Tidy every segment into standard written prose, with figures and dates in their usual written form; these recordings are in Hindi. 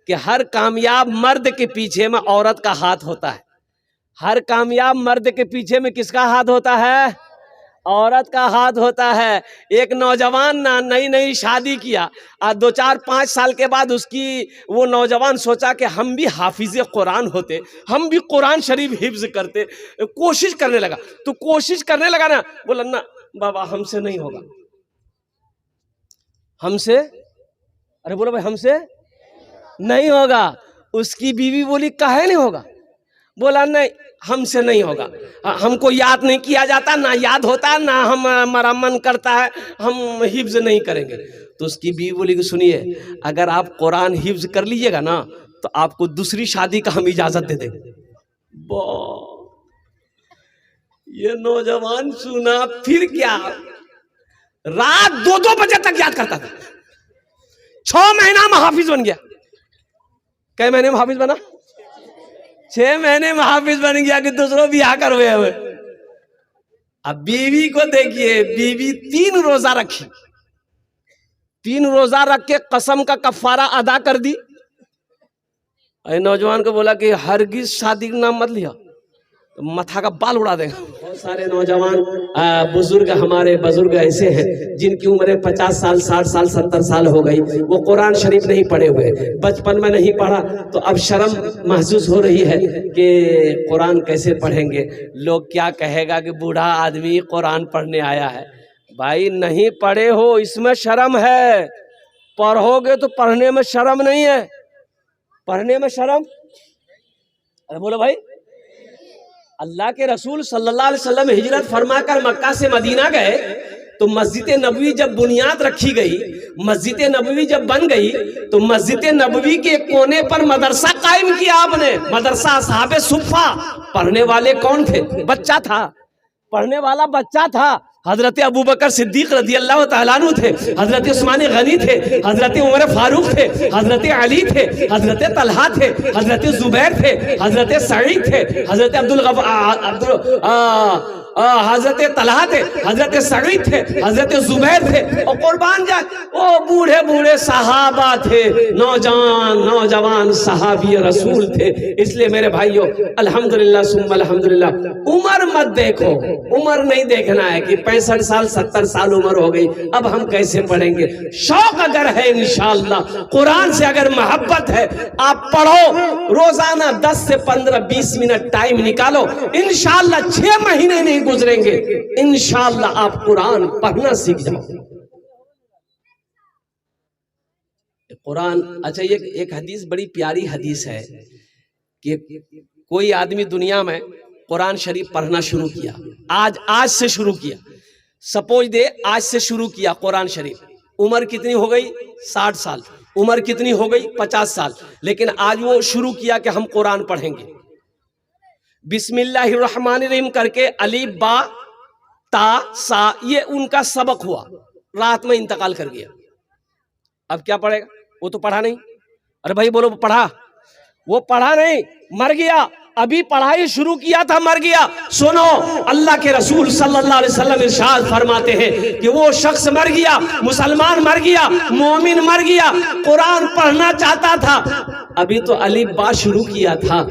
कि हर कामयाब मर्द के पीछे में औरत का हाथ होता है। हर कामयाब मर्द के पीछे में किसका हाथ होता है? औरत का हाथ होता है। एक नौजवान ना नई नई शादी किया और 2-4-5 साल के बाद उसकी वो नौजवान सोचा कि हम भी हाफिज कुरान होते, हम भी कुरान शरीफ हिफ्ज करते, कोशिश करने लगा। तो कोशिश करने लगा ना, बोला ना बाबा हमसे नहीं होगा, हमसे, अरे बोलो भाई हमसे नहीं होगा। उसकी बीवी बोली काहे नहीं होगा? बोला नहीं हमसे नहीं होगा, हमको याद नहीं किया जाता, ना याद होता, ना हमारा मन करता है, हम हिफ्ज नहीं करेंगे। तो उसकी बीवी बोली कि सुनिए, अगर आप कुरान हिफ्ज कर लीजिएगा ना तो आपको दूसरी शादी का हम इजाजत दे देंगे। ये नौजवान सुना, फिर क्या, रात 2-2 बजे तक याद करता था। 6 महीना में हाफिज बन गया। कई महीने में हाफिज बना? 6 महीने में हाफिज बन गया कि दूसरों ब्याह करवे हुए। अब बीवी को देखिए, बीवी 3 रोजा रखी, 3 रोजा रख के कसम का कफारा अदा कर दी। नौजवान को बोला कि हरगिज शादी का नाम मत लिया, तो मथा का बाल उड़ा देगा। बहुत सारे नौजवान बुजुर्ग, हमारे बुजुर्ग ऐसे हैं जिनकी उम्र 50 साल, 60 साल, 70 साल हो गई, वो कुरान शरीफ नहीं पढ़े हुए, बचपन में नहीं पढ़ा, तो अब शर्म महसूस हो रही है कि कुरान कैसे पढ़ेंगे, लोग क्या कहेगा कि बूढ़ा आदमी कुरान पढ़ने आया है। भाई नहीं पढ़े हो इसमें शर्म है, पढ़ोगे तो पढ़ने में शर्म नहीं है, पढ़ने में शर्म। अरे बोलो भाई, अल्लाह के रसूल सल्लल्लाहु अलैहि वसल्लम हिजरत फरमाकर मक्का से मदीना गए तो मस्जिद नबवी जब बुनियाद रखी गई, मस्जिद नबवी जब बन गई तो मस्जिद नबवी के कोने पर मदरसा कायम किया आपने। मदरसा असहाबे सुफ़ा, पढ़ने वाले कौन थे? बच्चा था, पढ़ने वाला बच्चा था। हजरत अबू बकर सिद्दीक रज़ी अल्लाह तआला अन्हु थे, हजरत उस्मान गनी थे, हजरत उमर फारूक थे, हजरत अली थे, हजरत तलहा थे, हजरत जुबैर थे, हजरत सईद थे, हजरत हजरत तलहा थे, हजरत सईद थे, हजरत जुबैर थे, और कुर्बान जा वो बूढ़े बूढ़े सहाबा थे, नौजवान सहाबी रसूल थे। इसलिए मेरे भाइयों, अल्हम्दुलिल्लाह सुम्मा अल्हम्दुलिल्लाह, उम्र मत देखो, उम्र नहीं देखना है कि 65 साल 70 साल उम्र हो गई अब हम कैसे पढ़ेंगे। शौक अगर है इंशाअल्लाह, कुरान से अगर मोहब्बत है, आप पढ़ो, रोजाना 10 से 15-20 मिनट टाइम निकालो, इंशाअल्लाह 6 महीने नहीं गुजरेंगे, इंशाअल्लाह आप कुरान पढ़ना सीख जाओ। कुरान, अच्छा ये एक हदीस बड़ी प्यारी हदीस है कि कोई आदमी दुनिया में कुरान शरीफ पढ़ना शुरू किया, आज से शुरू किया, सपोज दे आज से शुरू किया कुरान शरीफ, उम्र कितनी हो गई? 60 साल, उम्र कितनी हो गई? 50 साल, लेकिन आज वो शुरू किया कि हम कुरान पढ़ेंगे। बिस्मिल्लाहिर्रहमानिर्रहीम करके अलीफ बा ता सा, ये उनका सबक हुआ, रात में इंतकाल कर गया। अब क्या पढ़ेगा? वो तो पढ़ा नहीं। अरे भाई बोलो पढ़ा? वो पढ़ा नहीं, मर गया। अभी पढ़ाई शुरू किया था, मर गया। सुनो, अल्लाह के रसूल सल्लल्लाहु अलैहि वसल्लम इरशाद फरमाते हैं कि वो शख्स मर गया, मुसलमान मर गया, मोमिन मर गया, कुरान पढ़ना चाहता था, अभी तो अलीफ बा शुरू किया था,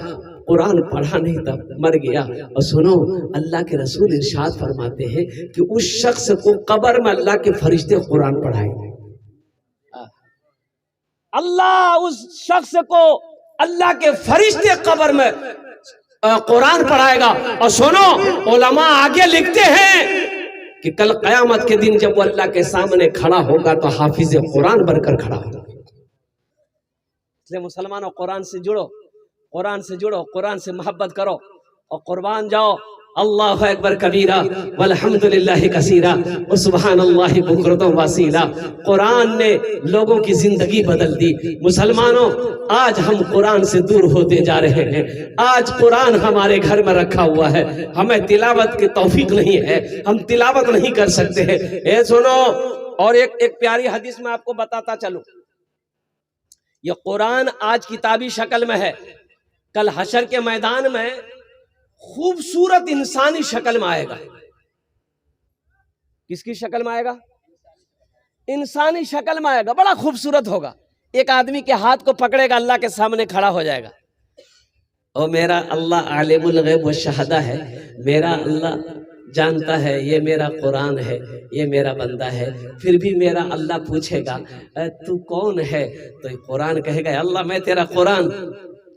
कुरान पढ़ा नहीं था, मर गया। और सुनो, अल्लाह के रसूल इरशाद फरमाते हैं कि उस शख्स को कब्र में अल्लाह के फरिश्ते कुरान पढ़ाएंगे। अल्लाह उस शख्स को, अल्लाह के फरिश्ते कब्र में कुरान पढ़ाएगा। और सुनो, उलमा आगे लिखते हैं कि कल कयामत के दिन जब वो अल्लाह के सामने खड़ा होगा तो हाफिज कुरान बनकर खड़ा होगा। इसलिए मुसलमानों, कुरान से जुड़ो, कुरान से जुड़ो, कुरान से मोहब्बत करो और कुर्बान जाओ। अल्लाहु अकबर कबीरा वल्हम्दुलिल्लाहि कसीरा व सुब्हानल्लाहि बुकरतम वसीला। कुरान ने लोगों की जिंदगी बदल दी। मुसलमानों, आज हम कुरान से दूर होते जा रहे हैं। आज कुरान हमारे घर में रखा हुआ है, हमें तिलावत की तौफीक नहीं है, हम तिलावत नहीं कर सकते हैं। ए सुनो, और एक प्यारी हदीस में आपको बताता चलूं, ये कुरान आज किताबी शक्ल में है, कल हशर के मैदान में खूबसूरत इंसानी शक्ल में आएगा। किसकी शक्ल में आएगा? इंसानी शक्ल में आएगा, बड़ा खूबसूरत होगा। एक आदमी के हाथ को पकड़ेगा, अल्लाह के सामने खड़ा हो जाएगा। और मेरा अल्लाह आलिमुल गैब व शहादा है, मेरा अल्लाह जानता है ये मेरा कुरान है, ये मेरा बंदा है। फिर भी मेरा अल्लाह पूछेगा तू कौन है? तो कुरान कहेगा अल्लाह मैं तेरा कुरान।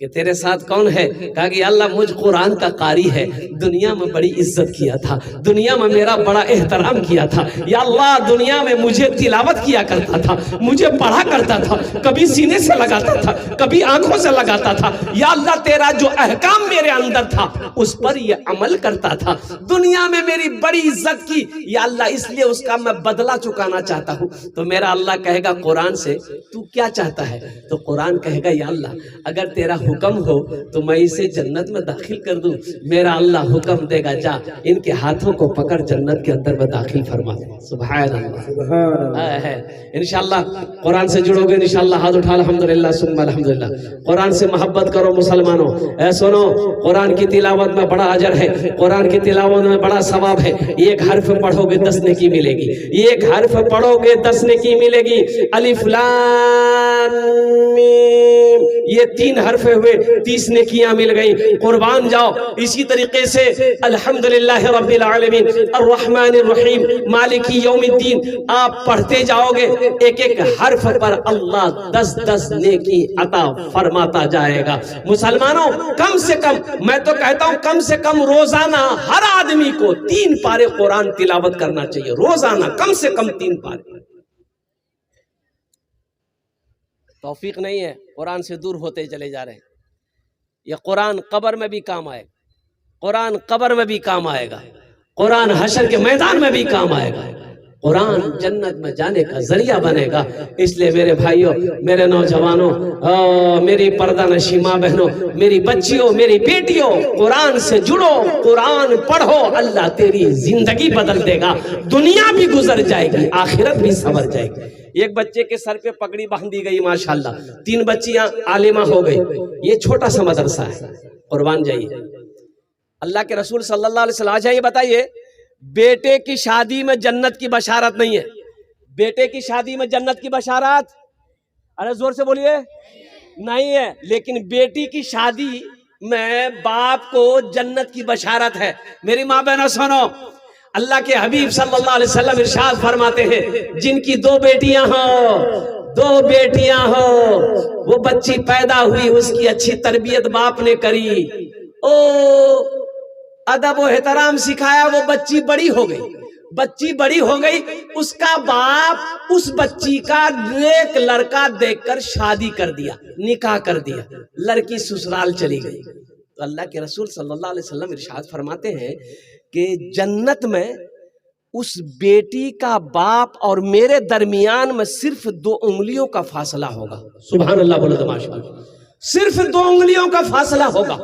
कि तेरे साथ कौन है? कहा कि अल्लाह मुझ कुरान का कारी है, दुनिया में बड़ी इज्जत किया था, दुनिया में मेरा बड़ा एहतराम किया था। या अल्लाह दुनिया में मुझे तिलावत किया करता था, मुझे पढ़ा करता था, कभी सीने से लगाता था, कभी आंखों से लगाता था। या अल्लाह तेरा जो अहकाम मेरे अंदर था उस पर ये अमल करता था, दुनिया में मेरी बड़ी इज्जत की। या अल्लाह इसलिए उसका मैं बदला चुकाना चाहता हूँ। तो मेरा अल्लाह कहेगा कुरान से तू क्या चाहता है? तो कुरान कहेगा या अल्लाह अगर तेरा हुक्म हो तो मैं इसे जन्नत में दाखिल कर दूं। मेरा अल्लाह हुक्म देगा जा इनके हाथों को पकड़ जन्नत के अंदर में दाखिल फरमा दे। सुभान अल्लाह है। इंशाअल्लाह कुरान से जुड़ोगे इंशाअल्लाह। हाथ उठा अल्हम्दुलिल्लाह सुम्मा अल्हम्दुलिल्लाह। कुरान से मोहब्बत करो मुसलमानों। ऐ सुनो कुरान की तिलावत में बड़ा अजर है, कुरान की तिलावत में बड़ा सवाब है। एक हर्फ पढ़ोगे 10 नेकी मिलेगी, एक हर्फ पढ़ोगे 10 नेकी मिलेगी। अलिफ लाम मीम ये 3 हर्फ हुए, 30 नेकियां मिल गई। कुर्बान जाओ। इसी तरीके से अल्हम्दुलिल्लाह रब्बिल आलमीन अर्रहमानिर रहीम मालिकी यौमिद्दीन आप पढ़ते जाओगे, एक एक हर्फ पर अल्लाह 10-10 नेकी अता फरमाता जाएगा। मुसलमानों कम से कम, मैं तो कहता हूं कम से कम रोजाना हर आदमी को 3 पारे कुरान तिलावत करना चाहिए। रोजाना कम से कम 3 पारे। तौफीक नहीं है, कुरान से दूर होते चले जा रहे हैं। यह कुरान कब्र में भी काम आएगा, कुरान कब्र में भी काम आएगा, कुरान हशर के मैदान में भी काम आएगा, कुरान जन्नत में जाने का जरिया बनेगा। इसलिए मेरे भाइयों, मेरे नौजवानों, मेरी पर्दा नशी माँ बहनों, मेरी बच्चियों, मेरी बेटियों, कुरान से जुड़ो, कुरान पढ़ो। अल्लाह तेरी जिंदगी बदल देगा, दुनिया भी गुजर जाएगी, आखिरत भी संवर जाएगी। एक बच्चे के सर पे पगड़ी बांधी गई माशाल्लाह, 3 बच्चियां आलिमा हो गई। ये छोटा सा मदरसा है। कुर्बान जाइए। अल्लाह के रसूल सल्लल्लाहु अलैहि वसल्लम, अच्छा ये बताइए बेटे की शादी में जन्नत की बशारत नहीं है? बेटे की शादी में जन्नत की बशारत, अरे जोर से बोलिए, नहीं है। लेकिन बेटी की शादी में बाप को जन्नत की बशारत है। मेरी माँ बहनों सुनो, अल्लाह के हबीब सल्लल्लाहु अलैहि वसल्लम इरशाद फरमाते हैं जिनकी 2 बेटियां हो, 2 बेटियां हो, वो बच्ची पैदा हुई, उसकी अच्छी तरबियत बाप ने करी, ओ अदब व एहतराम सिखाया, वो बच्ची बड़ी हो गई, बच्ची बड़ी हो गई, उसका बाप उस बच्ची का नेक लड़का देखकर शादी कर दिया, निकाह कर दिया, लड़की ससुराल चली गई। तो अल्लाह के रसूल सल्लल्लाहु अलैहि वसल्लम इरशाद फरमाते हैं कि जन्नत में उस बेटी का बाप और मेरे दरमियान में सिर्फ 2 उंगलियों का फासला होगा। सुभान अल्लाह बोलो तो माशाअल्लाह। सिर्फ 2 उंगलियों का फासला होगा।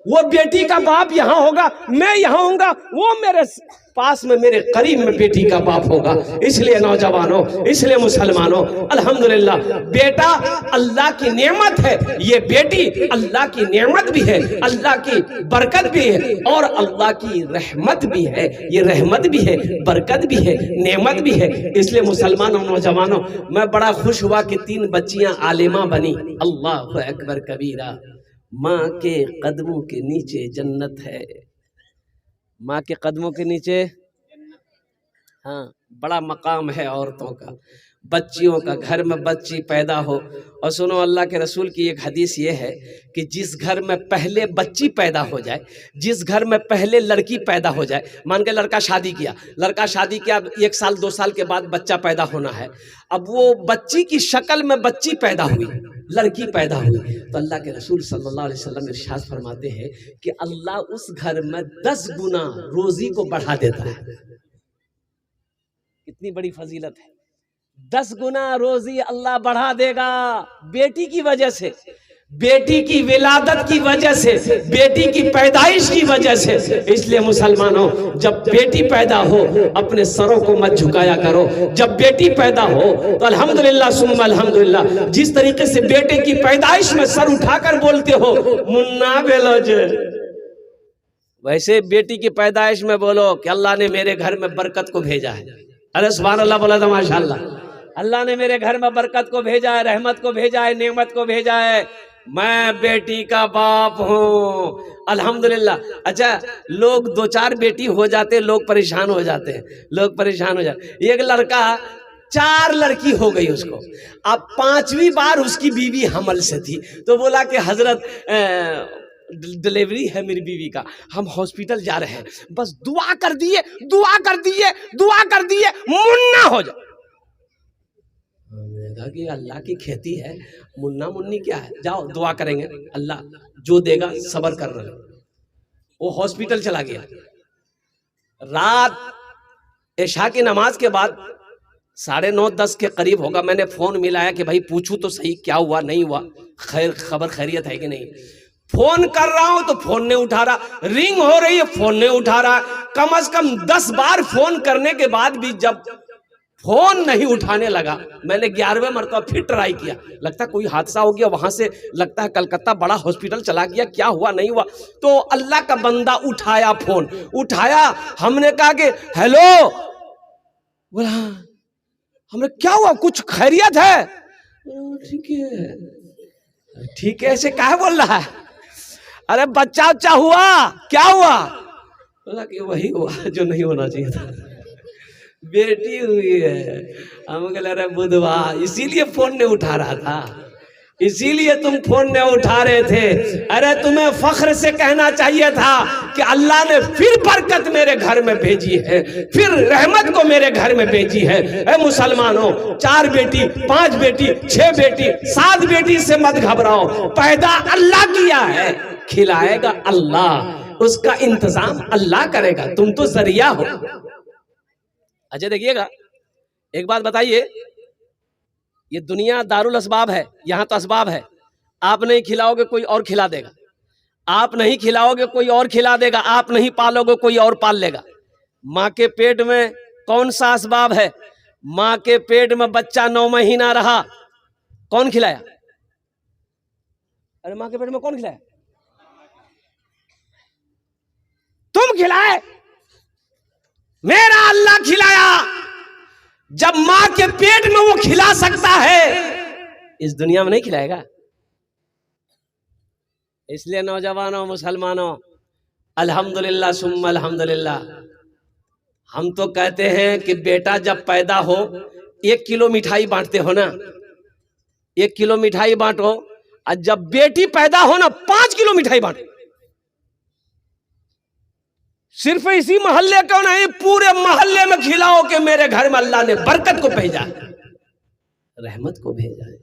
वो बेटी का बाप यहाँ होगा, मैं यहाँ होऊंगा, वो मेरे पास में मेरे करीब में बेटी का बाप होगा। इसलिए नौजवानों, इसलिए मुसलमानों, अल्हम्दुलिल्लाह बेटा अल्लाह की नेमत है। ये बेटी अल्लाह की नेमत भी है, अल्लाह की बरकत भी है और अल्लाह की रहमत भी है। ये रहमत भी है, बरकत भी है, नेमत भी है। इसलिए मुसलमानों, नौजवानों, मैं बड़ा खुश हुआ कि 3 बच्चियां आलिमा बनी। अल्लाहु अकबर कबीरा। माँ के कदमों के नीचे जन्नत है, माँ के कदमों के नीचे, हाँ, बड़ा मकाम है औरतों का, बच्चियों का। घर में बच्ची पैदा हो, और सुनो अल्लाह के रसूल की एक हदीस ये है कि जिस घर में पहले बच्ची पैदा हो जाए, जिस घर में पहले लड़की पैदा हो जाए, मान के लड़का शादी किया, 1 साल 2 साल के बाद बच्चा पैदा होना है। अब वो बच्ची की शक्ल में बच्ची पैदा हुई, लड़की पैदा हुई, तो अल्लाह के रसूल सल्लल्लाहु अलैहि वसल्लम इरशाद फरमाते हैं कि अल्लाह उस घर में 10 गुना रोजी को बढ़ा देता है। कितनी बड़ी फजीलत है, 10 गुना रोजी अल्लाह बढ़ा देगा बेटी की वजह से, बेटी की विलादत की वजह से, बेटी की पैदाइश की वजह से। इसलिए मुसलमानों, जब बेटी पैदा हो अपने सरों को मत झुकाया करो। जब बेटी पैदा हो तो अल्हम्दुलिल्लाह सुम्मा अल्हम्दुलिल्लाह, जिस तरीके से बेटे की पैदाइश में सर उठाकर बोलते हो मुन्ना बेलोज, वैसे बेटी की पैदाइश में बोलो कि अल्लाह ने मेरे घर में बरकत को भेजा है। अरे सुभान अल्लाह बोला था माशाअल्लाह। अल्लाह ने मेरे घर में बरकत को भेजा है, रहमत को भेजा है, नेमत को भेजा है। मैं बेटी का बाप हूँ, अल्हम्दुलिल्लाह। अच्छा, लोग 2-4 बेटी हो जाते, लोग परेशान हो जाते हैं, लोग परेशान हो जाते। एक लड़का 4 लड़की हो गई उसको, अब 5वीं बार उसकी बीवी हमल से थी, तो बोला कि हजरत डिलीवरी है मेरी बीवी का, हम हॉस्पिटल जा रहे हैं, बस दुआ कर दिए, दुआ कर दिए, दुआ कर दिए, मुन्ना हो जाए। मैंने कहा कि अल्लाह की खेती है, मुन्ना मुन्नी क्या है, जाओ दुआ करेंगे, अल्लाह जो देगा सब्र कर रहे। वो हॉस्पिटल चला गया। रात इशा की नमाज के बाद 9:30-10 के करीब होगा, मैंने फोन मिलाया कि भाई पूछूं तो सही क्या हुआ नहीं हुआ, खैर खबर खैरियत है कि नहीं। फोन कर रहा हूं तो फोन नहीं उठा रहा, रिंग हो रही है फोन नहीं उठा रहा। कम से कम 10 बार फोन करने के बाद भी जब फोन नहीं उठाने लगा, मैंने 11वें मरतबा फिर ट्राई किया। लगता कोई हादसा हो गया, वहां से लगता है कलकत्ता बड़ा हॉस्पिटल चला गया, क्या हुआ नहीं हुआ। तो अल्लाह का बंदा उठाया, फोन उठाया, हमने कहा कि हेलो, बोला हमने क्या हुआ, कुछ खैरियत है? ठीक है, ठीक है, ऐसे क्या बोल रहा है? अरे बच्चा उच्चा हुआ, क्या हुआ? बोला कि वही हुआ जो नहीं होना चाहिए था, बेटी हुई है। हम कह रहे बुधवा, इसीलिए फोन नहीं उठा रहा था, इसीलिए तुम फोन नहीं उठा रहे थे। अरे तुम्हें फख्र से कहना चाहिए था कि अल्लाह ने फिर बरकत मेरे घर में भेजी है, फिर रहमत को मेरे घर में भेजी है। ए मुसलमानों, 4 बेटी, 5 बेटी, 6 बेटी, 7 बेटी से मत घबराओ, पैदा अल्लाह किया है, खिलाएगा अल्लाह, उसका इंतजाम अल्लाह करेगा, तुम तो जरिया हो। अच्छा देखिएगा, एक बात बताइए, ये दुनिया दारुल असबाब है, यहां तो असबाब है। आप नहीं खिलाओगे कोई और खिला देगा, आप नहीं खिलाओगे कोई और खिला देगा, आप नहीं पालोगे कोई और पाल लेगा। माँ के पेट में कौन सा असबाब है? माँ के पेट में बच्चा 9 महीना रहा, कौन खिलाया? अरे माँ के पेट में कौन खिलाया? तुम खिलाए? मेरा अल्लाह खिलाया। जब मां के पेट में वो खिला सकता है, इस दुनिया में नहीं खिलाएगा? इसलिए नौजवानों, मुसलमानों, अल्हम्दुलिल्लाह सुम्मा अल्हम्दुलिल्लाह, हम तो कहते हैं कि बेटा जब पैदा हो 1 किलो मिठाई बांटते हो ना, 1 किलो मिठाई बांटो, और जब बेटी पैदा हो ना 5 किलो मिठाई बांटो। सिर्फ इसी मोहल्ले को नहीं, पूरे मोहल्ले में खिलाओ कि मेरे घर में अल्लाह ने बरकत को भेजा है, रहमत को भेजा है,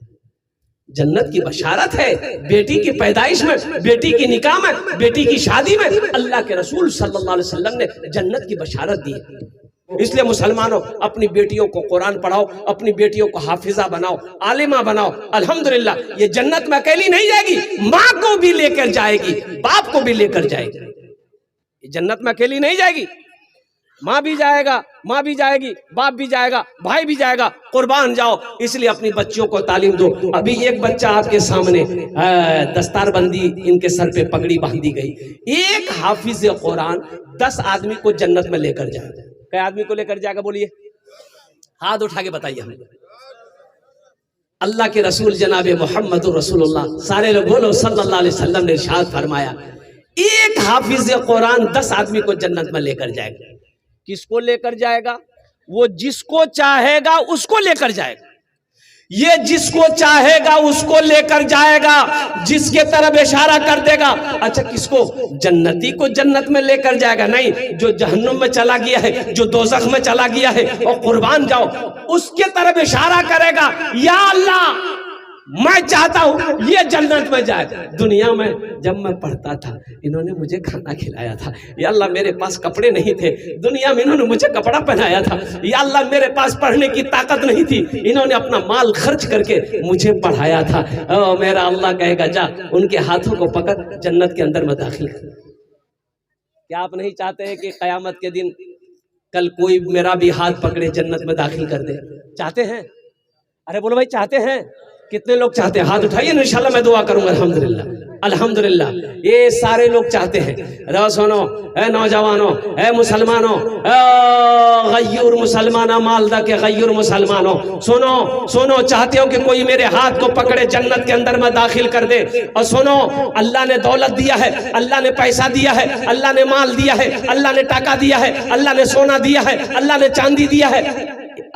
जन्नत की बशारत है। बेटी की पैदाइश में, बेटी की निकाह में, बेटी की शादी में अल्लाह के रसूल सल्लल्लाहु अलैहि वसल्लम ने जन्नत की बशारत दी है। इसलिए मुसलमानों, अपनी बेटियों को कुरान पढ़ाओ, अपनी बेटियों को हाफिजा बनाओ, आलिमा बनाओ। अल्हम्दुलिल्लाह, ये जन्नत में अकेली नहीं जाएगी, माँ को भी लेकर जाएगी, बाप को भी लेकर जाएगी। जन्नत में अकेली नहीं जाएगी, माँ भी जाएगा, माँ भी जाएगी, बाप भी जाएगा, भाई भी जाएगा, कुर्बान जाओ। इसलिए अपनी बच्चियों को तालीम दो। अभी एक बच्चा आपके सामने, दस्तारबंदी इनके सर पे पगड़ी बांधी गई, एक हाफिज कुरान 10 आदमी को जन्नत में लेकर जाएगा। कई आदमी को लेकर जाएगा? बोलिए, हाथ उठा के बताइए हमें। अल्लाह के रसूल जनाबे मोहम्मद रसूलुल्लाह सारे लोग बोलो सल्लल्लाहु अलैहि वसल्लम ने इरशाद फरमाया, एक हाफिज कुरान 10 आदमी को जन्नत में लेकर जाएगा। किसको लेकर जाएगा? वो जिसको चाहेगा उसको लेकर जाएगा। ये जिसको चाहेगा उसको लेकर जाएगा, जिसके तरफ इशारा कर देगा। अच्छा, किसको? जन्नती को जन्नत में लेकर जाएगा? नहीं, जो जहन्नुम में चला गया है, जो दोज़ख में चला गया है, और कुर्बान जाओ, उसके तरफ इशारा करेगा, या अल्लाह मैं चाहता हूं ये जन्नत में जाए। दुनिया में जब मैं पढ़ता था, इन्होंने मुझे खाना खिलाया था, या अल्लाह मेरे पास कपड़े नहीं थे, दुनिया में इन्होंने मुझे कपड़ा पहनाया था, या अल्लाह मेरे पास पढ़ने की ताकत नहीं थी, इन्होंने अपना माल खर्च करके मुझे पढ़ाया था। ओ मेरा अल्लाह कहेगा, जा उनके हाथों को पकड़ जन्नत के अंदर में दाखिल कर। क्या आप नहीं चाहते हैं कि कयामत के दिन कल कोई मेरा भी हाथ पकड़े जन्नत में दाखिल कर दे? चाहते हैं? अरे बोलो भाई, चाहते हैं? कितने लोग चाहते हैं? हाथ उठाइए, इंशाल्लाह मैं दुआ करूंगा। अल्हम्दुलिल्लाह। अल्हम्दुलिल्लाह। ये सारे लोग चाहते हैं। रो सुनो ए नौजवानों, ए मुसलमानों, गय्यूर मुसलमाना मालदा के गय्यूर मुसलमानों, सुनो सुनो, चाहते हो कि कोई मेरे हाथ को पकड़े जन्नत के अंदर में दाखिल कर दे। और सुनो, अल्लाह ने दौलत दिया है, अल्लाह ने पैसा दिया है, अल्लाह ने माल दिया है, अल्लाह ने टाका दिया है, अल्लाह ने सोना दिया है, अल्लाह ने चांदी दिया है।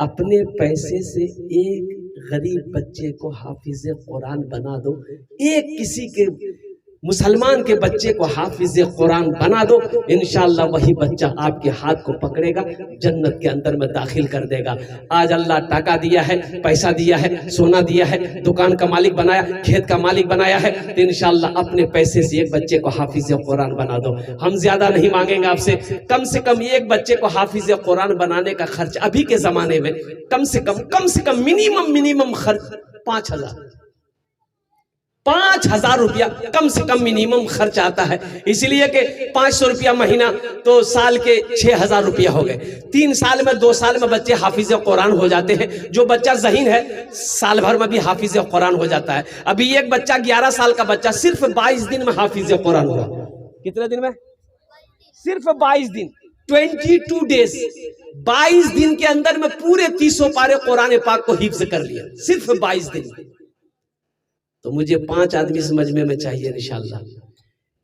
अपने पैसे से एक गरीब बच्चे को हाफिज कुरान बना दो, एक किसी के मुसलमान के बच्चे को हाफिज कुरान बना दो, इंशाअल्लाह वही बच्चा आपके हाथ को पकड़ेगा, जन्नत के अंदर में दाखिल कर देगा। आज अल्लाह टाका दिया है, पैसा दिया है, सोना दिया है, दुकान का मालिक बनाया, खेत का मालिक बनाया है, तो इंशाअल्लाह अपने पैसे से एक बच्चे को हाफिज कुरान बना दो। हम ज्यादा नहीं मांगेंगे आपसे, कम से कम एक बच्चे को हाफिज कुरान बनाने का खर्च अभी के जमाने में कम से कम मिनिमम खर्च 5,000 रुपया कम से कम मिनिमम खर्च आता है। इसलिए कि 500 रुपया महीना तो साल के 6,000 रुपया हो गए। 3 साल में 2 साल में बच्चे हाफिज कुरान हो जाते हैं। जो बच्चा ज़हीन है साल भर में भी हाफिज कुरान हो जाता है। अभी एक बच्चा 11 साल का बच्चा सिर्फ 22 दिन में हाफिज कुरान हुआ। कितने दिन में? सिर्फ 22 दिन, 22 डेज। 22 दिन के अंदर में पूरे 300 पारे कुरान पाक को हिफ्ज कर लिया, सिर्फ 22 दिन में। तो मुझे 5 आदमी इस मजमे में चाहिए इंशाअल्लाह।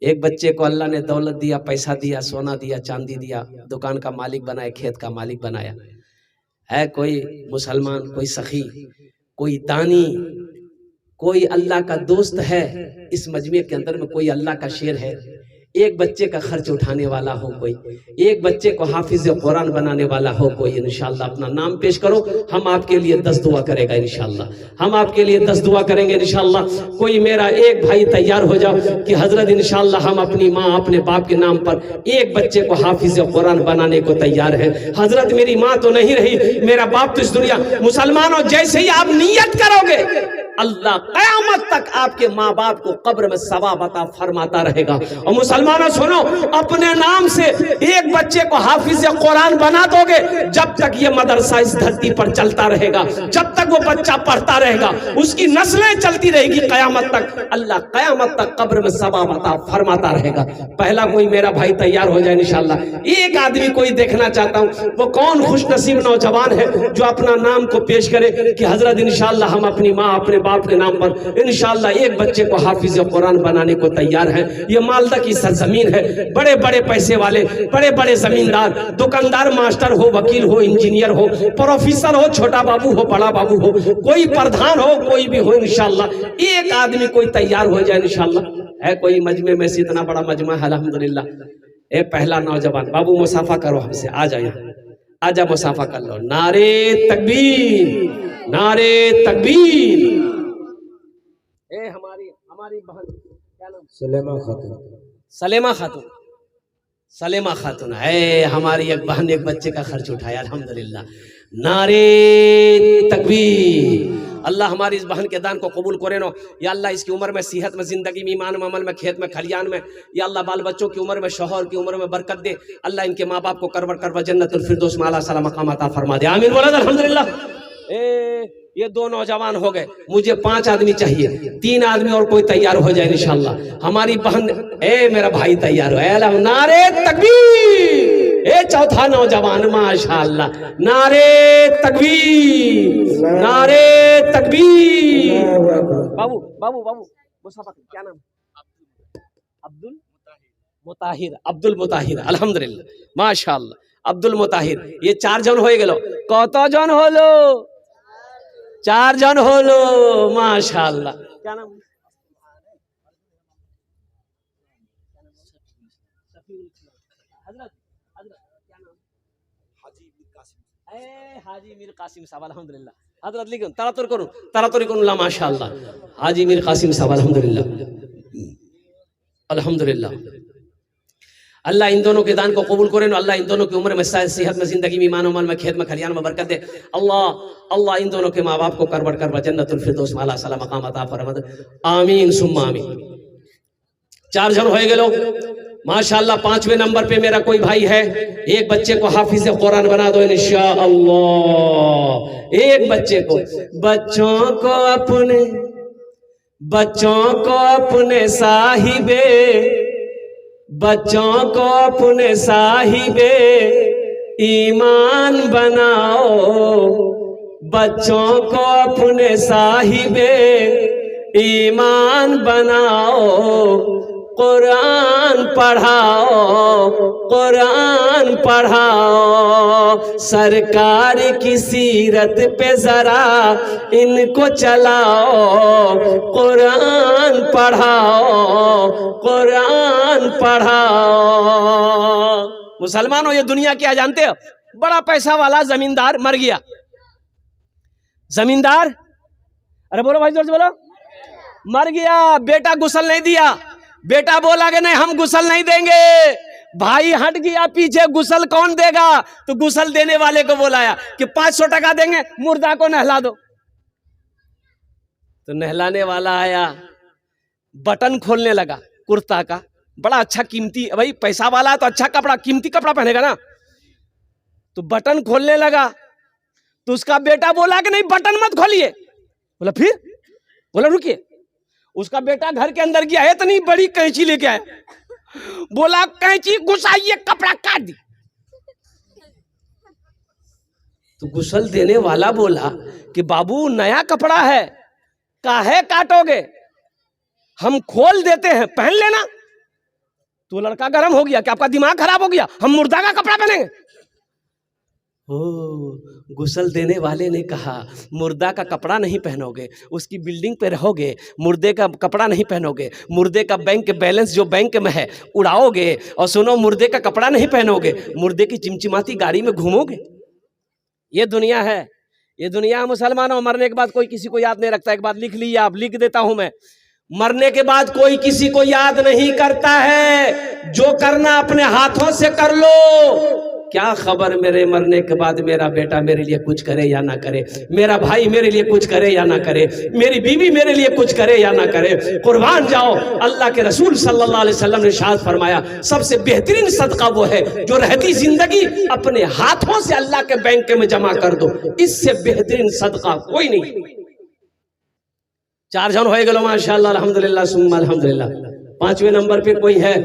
एक बच्चे को अल्लाह ने दौलत दिया, पैसा दिया, सोना दिया, चांदी दिया, दुकान का मालिक बनाया, खेत का मालिक बनाया है। कोई मुसलमान, कोई सखी, कोई दानी, कोई अल्लाह का दोस्त है इस मजमे के अंदर में, कोई अल्लाह का शेर है, एक बच्चे का खर्च उठाने वाला हो, कोई एक बच्चे को हाफिज कुरान बनाने वाला हो कोई, इंशाअल्लाह अपना नाम पेश करो, हम आपके लिए 10 दुआ करेगा इंशाअल्लाह। हम आपके लिए 10 दुआ करेंगे इंशाअल्लाह। कोई मेरा एक भाई तैयार हो जाओ कि हजरत इंशाअल्लाह हम अपनी माँ अपने बाप के नाम पर एक बच्चे को हाफिज कुरान बनाने को तैयार है। हजरत मेरी माँ तो नहीं रही, मेरा बाप तो इस दुनिया, मुसलमानों जैसे ही आप नियत करोगे अल्लाह क़यामत तक आपके माँ बाप को कब्र में सवाब अता फरमाता रहेगा। और मुसलमानों सुनो, अपने नाम से एक बच्चे को हाफिज कुरान बना दोगे, जब तक ये मदरसा इस धरती पर चलता रहेगा, जब तक वो बच्चा पढ़ता रहेगा, उसकी नस्लें चलती रहेगी क़यामत तक, अल्लाह क़यामत तक कब्र में सवाब अता फरमाता रहेगा। पहला कोई मेरा भाई तैयार हो जाए इंशाअल्लाह। एक आदमी कोई देखना चाहता हूँ, वो कौन खुशनसीब नौजवान है जो अपना नाम को पेश करे कि हजरत इंशाअल्लाह हम अपनी माँ अपने बाप के नाम पर इंशाअल्लाह एक बच्चे को हाफिज कुरान बनाने को तैयार है। ये मालदा की सरजमीन है, बड़े बड़े पैसे वाले, बड़े बड़े जमींदार, दुकानदार, मास्टर हो, वकील हो, इंजीनियर हो, प्रोफेसर हो, छोटा बाबू हो, बड़ा बाबू हो, कोई प्रधान हो, कोई भी हो, इंशाअल्लाह एक आदमी कोई तैयार हो जाए इंशाअल्लाह। है कोई मजमे में से, इतना बड़ा मजमा है अल्हम्दुलिल्लाह। ए पहला नौजवान बाबू मुसाफा करो हमसे, आ जाओ यहाँ, आजा मुसाफा कर लो। नारे तकबीर, नारे तकबीर। ए हमारी बहन क्या नाम? सलेमा खातून। सलेमा खातून, सलेमा खातून है हमारी एक बहन, एक बच्चे का खर्च उठाया अल्हम्दुलिल्लाह। नारे तकबीर। अल्लाह हमारी इस बहन के दान को कबूल करे नो या अल्लाह। इसकी उम्र में, सेहत में, जिंदगी में, ईमान में, अमल में, खेत में, खलियान में, या अल्लाह बाल बच्चों की उम्र में, शौहर की उम्र में बरकत दे। अल्लाह इनके माँ बाप को करवर जन्नतुल फिरदौस में आला साला मकाम अता फरमा दे। आमीन बोला अल्हम्दुलिल्लाह। ये 2 नौजवान हो गए, मुझे 5 आदमी चाहिए, 3 आदमी और कोई तैयार हो जाए इंशाअल्लाह। हमारी बहन, ए मेरा भाई तैयार हो, नारे तकबीर। ए चौथा नौजवान माशाअल्लाह, नारे तकबीर, नारे तकबीर। बाबू बाबू बाबू मुसाफा क्या नाम? अब्दुल मुताहिर, अब्दुल मुताहिर अल्हम्दुलिल्लाह माशाअल्लाह। अब्दुल मुताहिर, ये 4 जन हो गेलो। कत जन होलो? 4 जन होलो माशाअल्लाह। क्या नाम? हाजी मीर कासिम साहब अल्हम्दुलिल्लाह। हजरत लिखुन तारातुरी करुन ला माशाअल्लाह। हाजी मीर कासिम साहब अल्हम्दुलिल्लाह अल्हम्दुलिल्लाह। अल्लाह इन दोनों के दान को कबूल करे। अल्लाह इन दोनों की उम्र में, सेहत में, जिंदगी में, ईमान अमल में, खेत में, खलियान में बरकत दे। अल्लाह इन दोनों के माँ बाप को करवर जन्नतुल फिरदौस में आला साला मकाम अता फरमा दे। आमीन सुम्मा आमीन। 4 जन हो गए माशाअल्लाह। 5वें नंबर पे मेरा कोई भाई है, एक बच्चे को हाफिज कुरान बना दो इंशाअल्लाह। एक बच्चे को, बच्चों को अपने बच्चों को अपने साहिबे, बच्चों को अपने साहिबे ईमान बनाओ, बच्चों को अपने साहिबे ईमान बनाओ, कुरान पढ़ाओ, कुरान पढ़ाओ, सरकार की सीरत पे जरा इनको चलाओ, कुरान पढ़ाओ, कुरान पढ़ाओ। मुसलमानों, ये दुनिया क्या जानते हो? बड़ा पैसा वाला जमींदार मर गया। जमींदार, अरे बोलो भाई जोर से बोलो, मर गया। बेटा गुस्ल नहीं दिया। बेटा बोला कि नहीं हम गुस्ल नहीं देंगे। भाई हट गया पीछे, गुस्ल कौन देगा? तो गुस्ल देने वाले को बुलाया कि 500 टका देंगे, मुर्दा को नहला दो। तो नहलाने वाला आया, बटन खोलने लगा कुर्ता का, बड़ा अच्छा कीमती, भाई पैसा वाला है तो अच्छा कपड़ा, कीमती कपड़ा पहनेगा ना। तो बटन खोलने लगा तो उसका बेटा बोला कि नहीं बटन मत खोलिए। बोला फिर? बोला रुकिए। उसका बेटा घर के अंदर गया, इतनी बड़ी कैंची लेके आया, बोला कैंची घुसाइए, कपड़ा काट दी। तो गुस्ल देने वाला बोला कि बाबू नया कपड़ा है, काहे काटोगे, हम खोल देते हैं, पहन लेना। तो लड़का गर्म हो गया कि आपका दिमाग खराब हो गया, हम मुर्दा का कपड़ा पहनेंगे। ओ, गुस्ल देने वाले ने कहा मुर्दा का कपड़ा नहीं पहनोगे, उसकी बिल्डिंग पे रहोगे, मुर्दे का कपड़ा नहीं पहनोगे, मुर्दे का बैंक बैलेंस जो बैंक में है उड़ाओगे, और सुनो मुर्दे का कपड़ा नहीं पहनोगे, मुर्दे की चिमचिमाती गाड़ी में घूमोगे। ये दुनिया है, ये दुनिया। मुसलमानों, मरने के बाद कोई किसी को याद नहीं रखता। एक बात लिख ली, आप लिख देता हूं मैं, मरने के बाद कोई किसी को याद नहीं करता है। जो करना अपने हाथों से कर लो। क्या खबर मेरे मरने के बाद मेरा बेटा मेरे लिए कुछ करे या ना करे, मेरा भाई मेरे लिए कुछ करे या ना करे, मेरी बीवी मेरे लिए कुछ करे या ना करे, कुर्बान जाओ। अल्लाह के रसूल सल्लल्लाहु अलैहि वसल्लम ने इरशाद फरमाया, सबसे बेहतरीन सदका वो है जो रहती जिंदगी अपने हाथों से अल्लाह के बैंक में जमा कर दो। इससे बेहतरीन सदका कोई नहीं। 4 जन हो गए माशाअल्लाह, अल्हम्दुलिल्लाह सुम्मा अल्हम्दुलिल्लाह। 5वें नंबर पे कोई है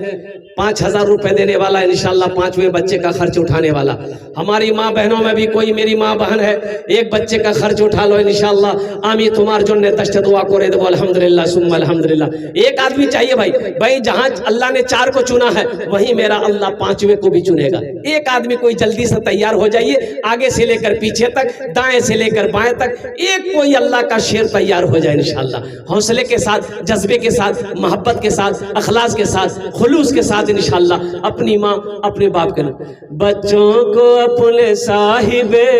5000 रुपए देने वाला, इंशाल्लाह 5वें बच्चे का खर्च उठाने वाला। हमारी माँ बहनों में भी कोई मेरी माँ बहन है, एक बच्चे का खर्च उठा लो इंशाल्लाह। आमी तुम्हार जो ने दश्त दुआ करे दो अल्हम्दुलिल्लाह सुम्मा अल्हम्दुलिल्लाह। एक आदमी चाहिए भाई जहां अल्लाह ने 4 को चुना है वहीं मेरा अल्लाह 5वें को भी चुनेगा। एक आदमी कोई जल्दी से तैयार हो जाइए, आगे से लेकर पीछे तक, दाएं से लेकर बाएं तक, एक कोई अल्लाह का शेर तैयार हो जाए इंशाल्लाह। हौसले के साथ, जज्बे के साथ, मोहब्बत के साथ, अखलास के साथ, खुलूस के साथ इंशाल्लाह अपनी माँ अपने बाप के नाम। बच्चों को अपने साहिबे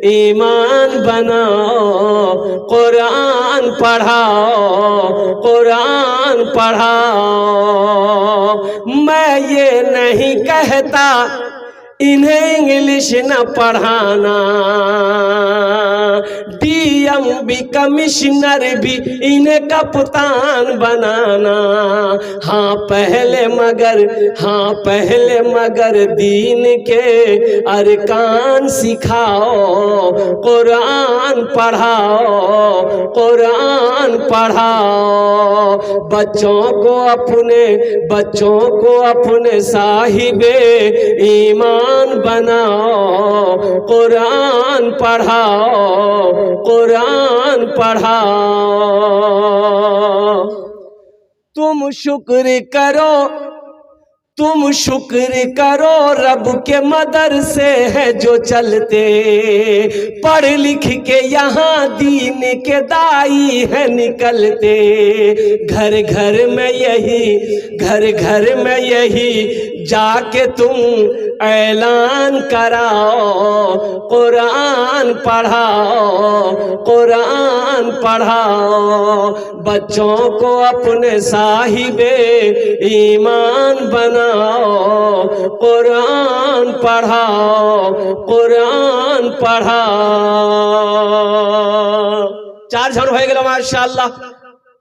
ईमान बनाओ, कुरान पढ़ाओ, कुरान पढ़ाओ। मैं ये नहीं कहता इन्हें इंग्लिश न पढ़ाना, डीएम भी कमिश्नर भी इन्हें कप्तान बनाना। हाँ पहले मगर दीन के अरकान सिखाओ, कुरान पढ़ाओ, कुरान पढ़ाओ। बच्चों को अपने साहिबे ईमान बनाओ, कुरान पढ़ाओ, कुरान पढ़ाओ। तुम शुक्र करो रब के मदरसे है जो चलते, पढ़ लिख के यहाँ दीन के दाई है निकलते। घर घर में यही जाके तुम ऐलान कराओ, कुरान पढ़ाओ, कुरान पढ़ाओ। बच्चों को अपने साहिबे ईमान बनाओ, कुरान पढ़ाओ, कुरान पढ़ाओ। 4 जन हो गए माशाअल्लाह।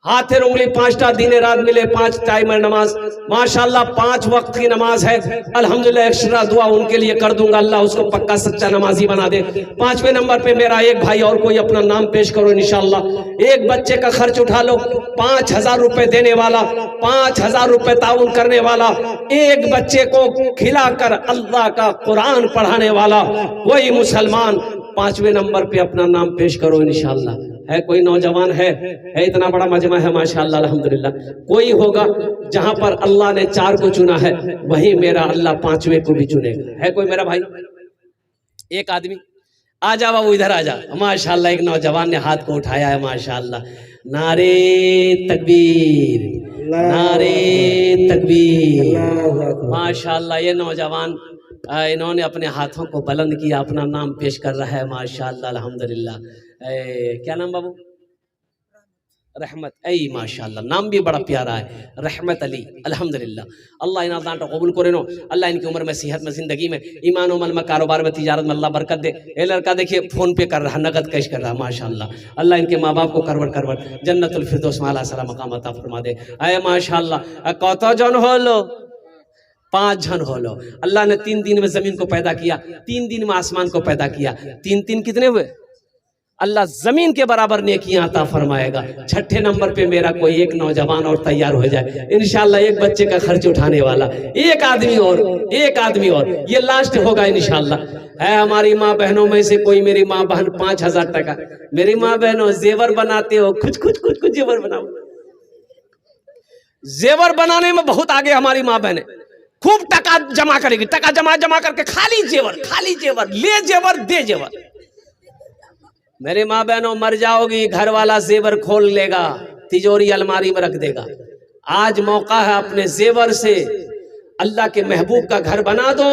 हाथे उंगली 5टा दिने रात मिले, 5 टाइम नमाज, माशाल्लाह 5 वक्त की नमाज है। अल्हम्दुलिल्लाह एक्स्ट्रा दुआ उनके लिए कर दूंगा, अल्लाह उसको पक्का सच्चा नमाजी बना दे। 5वें नंबर पे मेरा एक भाई, और कोई अपना नाम पेश करो इंशाल्लाह। एक बच्चे का खर्च उठा लो, 5000 रुपए देने वाला, 5000 रुपए ताउन करने वाला, एक बच्चे को खिलाकर अल्लाह का कुरान पढ़ाने वाला कोई मुसलमान 5वें नंबर पे अपना नाम पेश करो इंशाल्लाह। है कोई नौजवान है इतना बड़ा मजमा है माशाल्लाह अल्हम्दुलिल्लाह। कोई होगा जहां पर अल्लाह ने 4 को चुना है, वही मेरा अल्लाह 5वें को भी चुनेगा। है कोई मेरा भाई? एक आदमी आ जा बाबू, इधर आ जा। माशाल्लाह एक नौजवान ने हाथ को उठाया है माशाल्लाह। नारे तकबीर, नारे तकबीर। माशाल्लाह ये नौजवान इन्होंने अपने हाथों को बुलंद किया, अपना नाम पेश कर रहा है माशाल्लाह अल्हम्दुलिल्लाह। क्या नाम बाबू? रहमत। ऐ माशाल्लाह नाम भी बड़ा प्यारा है, रहमत अली अल्हम्दुलिल्लाह। अल्लाह इन दान कबूल करे नो, अल्लाह इनकी उम्र में, सेहत में, जिंदगी में, ईमान अमल में, कारोबार में, तिजारत में अल्लाह बरकत दे। ये लड़का देखिए फोन पे कर रहा, नगद कैश कर रहा माशाल्लाह। अल्लाह इनके माँ बाप को करवट करवट जन्नतुल फिरदौस में आला सला मकाम अता फरमा दे। ऐ माशाल्लाह कत जन होलो? 5 जन होलो। अल्लाह ने 3 दिन में जमीन को पैदा किया, 3 दिन में आसमान को पैदा किया। 3 कितने हुए? अल्लाह जमीन के बराबर नेकियां अता फरमाएगा। 6ठे नंबर पे मेरा कोई एक नौजवान और तैयार हो जाए इंशाल्लाह, एक बच्चे का खर्च उठाने वाला, एक आदमी और, एक आदमी और, ये लास्ट होगा इंशाल्लाह। है हमारी माँ बहनों में से कोई, मेरी माँ बहन 5000 टका, मेरी माँ बहनों जेवर बनाते हो, कुछ जेवर बनाओ। जेवर बनाने में बहुत आगे हमारी माँ बहने, खूब टका जमा करेगी, टका जमा करके खाली जेवर, ले जेवर दे जेवर। मेरे माँ बहनों मर जाओगी, घर वाला जेवर खोल लेगा, तिजोरी अलमारी में रख देगा। आज मौका है, अपने जेवर से अल्लाह के महबूब का घर बना दो,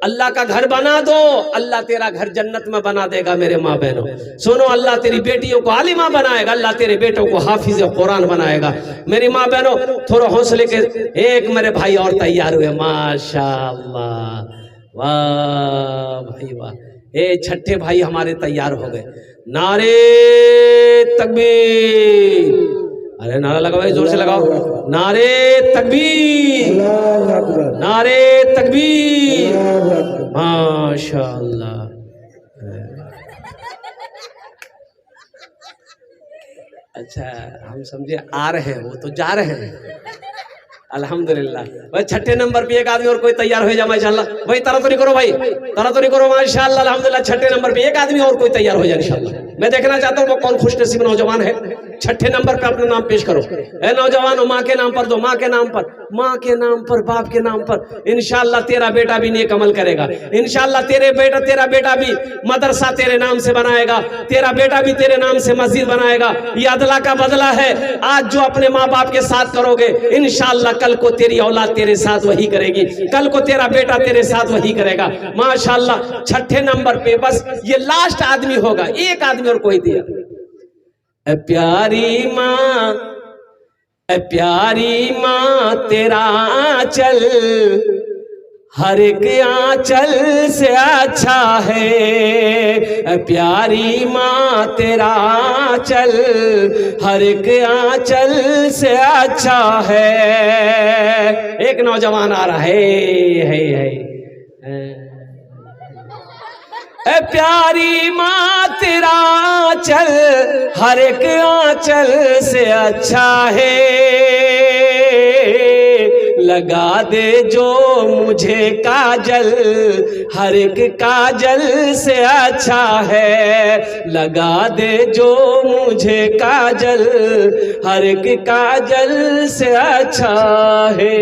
अल्लाह का घर बना दो, अल्लाह तेरा घर जन्नत में बना देगा। मेरे माँ बहनों सुनो, अल्लाह तेरी बेटियों को आलिमा बनाएगा, अल्लाह तेरे बेटों को हाफिज कुरान बनाएगा। मेरी माँ बहनों थोड़ा हौसले के, एक मेरे भाई और तैयार हुए माशाअल्लाह, वाह भाई वाह। 6ठे भाई हमारे तैयार हो गए। नारे तकबीर, अरे नारा लगाओ भाई, जोर से लगाओ। नारे तकबीर, नारे तकबीर, माशाअल्लाह। अच्छा हम समझे आ रहे हैं, वो तो जा रहे हैं अल्हम्दुलिल्लाह। भाई 6ठे नंबर पे एक आदमी और कोई तैयार हो जाए माशाल्लाह। भाई तरह तो नहीं करो भाई, तरह तो नहीं करो माशाल्लाह अल्हम्दुलिल्लाह। 6ठे नंबर पे एक आदमी और कोई तैयार हो जाए इंशाल्लाह। मैं देखना चाहता हूँ वो कौन खुशनसीब नौजवान है। 6ठे नंबर पे अपना नाम पेश करो। ए नौजवान, माँ के नाम पर दो, माँ के नाम पर, माँ के नाम पर, बाप के नाम पर। इंशाल्लाह तेरा बेटा भी नेक अमल करेगा, इंशाल्लाह तेरा बेटा भी मदरसा तेरे नाम से बनाएगा, तेरा बेटा भी तेरे नाम से मस्जिद बनाएगा। ये अदला का बदला है। आज जो अपने माँ बाप के साथ करोगे, इंशाल्लाह कल को तेरी औलाद तेरे साथ वही करेगी, कल को तेरा बेटा तेरे साथ वही करेगा माशाल्लाह। 6ठे नंबर पे बस ये लास्ट आदमी होगा, एक आदमी और कोई दिया। प्यारी माँ तेरा आंचल हर एक आंचल से अच्छा है। प्यारी माँ तेरा आंचल हर एक आंचल से अच्छा है। एक नौजवान आ रहा है। प्यारी माँ तेरा आंचल हर एक आंचल से अच्छा है। लगा दे जो मुझे काजल हर एक काजल से अच्छा है। लगा दे जो मुझे काजल हर एक काजल से अच्छा है।